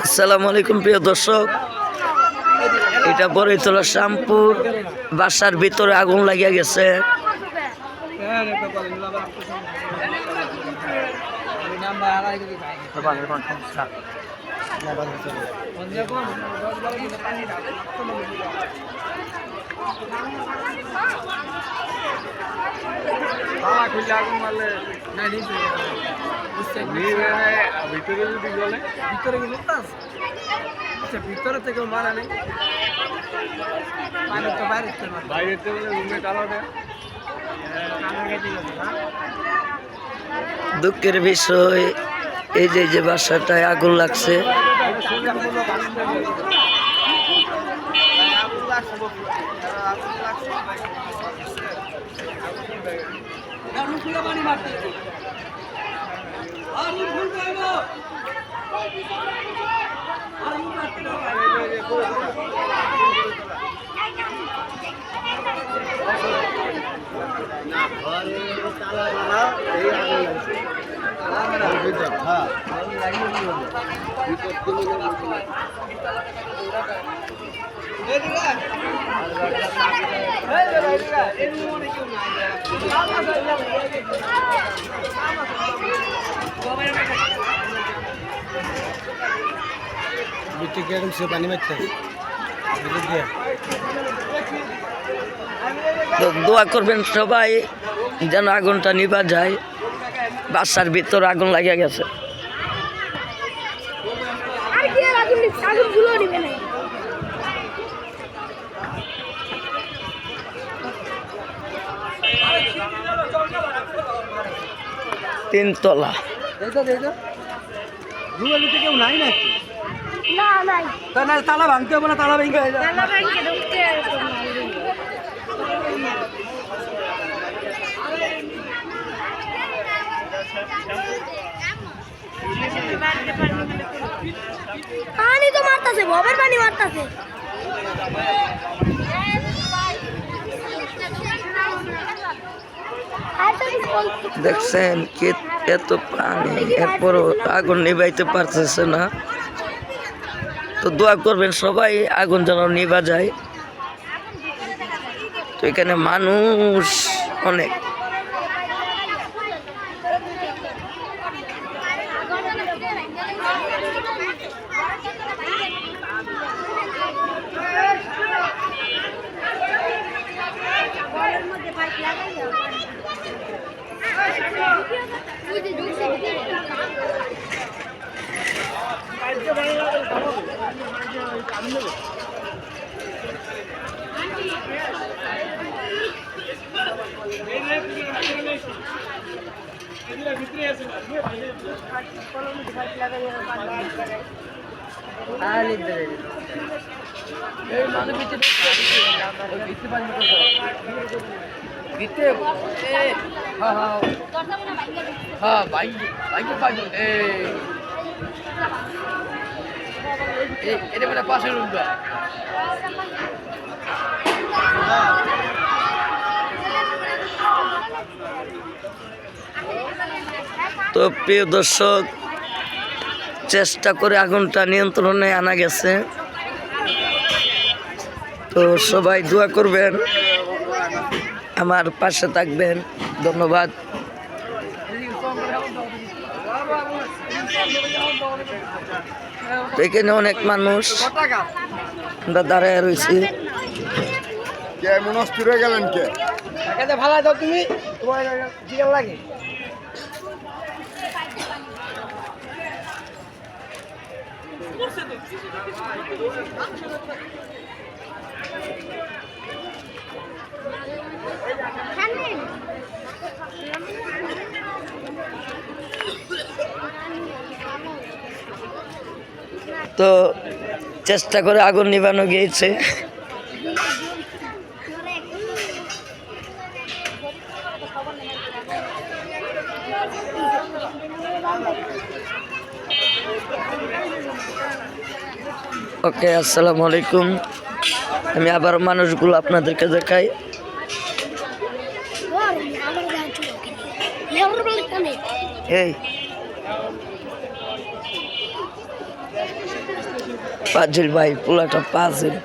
আসসালামু আলাইকুম প্রিয় দর্শক, এটা বড়ইতলা শ্যামপুর বাসার ভিতরে আগুন লাগিয়া গেছে। ভিতরে থেকে মারা নেই, বাইরে রুমে কালারে দুঃখের বিষয় এই যে বাসাটায় আগুন লাগছে। পানি মারতে তো দোয়া করবেন সবাই যেন আগুনটা নিভা যায়। বাসার ভিতর আগুন লাগিয়া গেছে। তিনতলা কেউ নাই নাকি? না নাই তালা ভাঙতে হবে না, তালা ভেঙে তালা ব্যাংকে ঢুকতে পানি তো মারতাছে, ভবের পানি মারতাছে। দেখছেন কি এত পানি, এরপরও আগুন নিভাইতে পারতেছে না। তো দোয়া করবেন সবাই আগুন যেন নিভা যায়। তো এখানে মানুষ অনেক। তো প্রিয় দর্শক, চেষ্টা করে আগুনটা নিয়ন্ত্রণে আনা গেছে। তো সবাই দোয়া করবেন, আমার পাশে থাকবেন। ধন্যবাদ। এখানে অনেক মানুষ আমরা দাঁড়ায় রয়েছি। মনস্থির হয়ে গেলেন কে? ভালো দাও তুমি, তোমার জিজ্ঞাসা লাগে। তো চেষ্টা করে আগুন নিভানো গিয়েছে। ওকে, আসসালামু আলাইকুম। আমি আবার মানুষগুলো আপনাদেরকে দেখাই। এই পাজিল ভাই পোলাটা পাজিল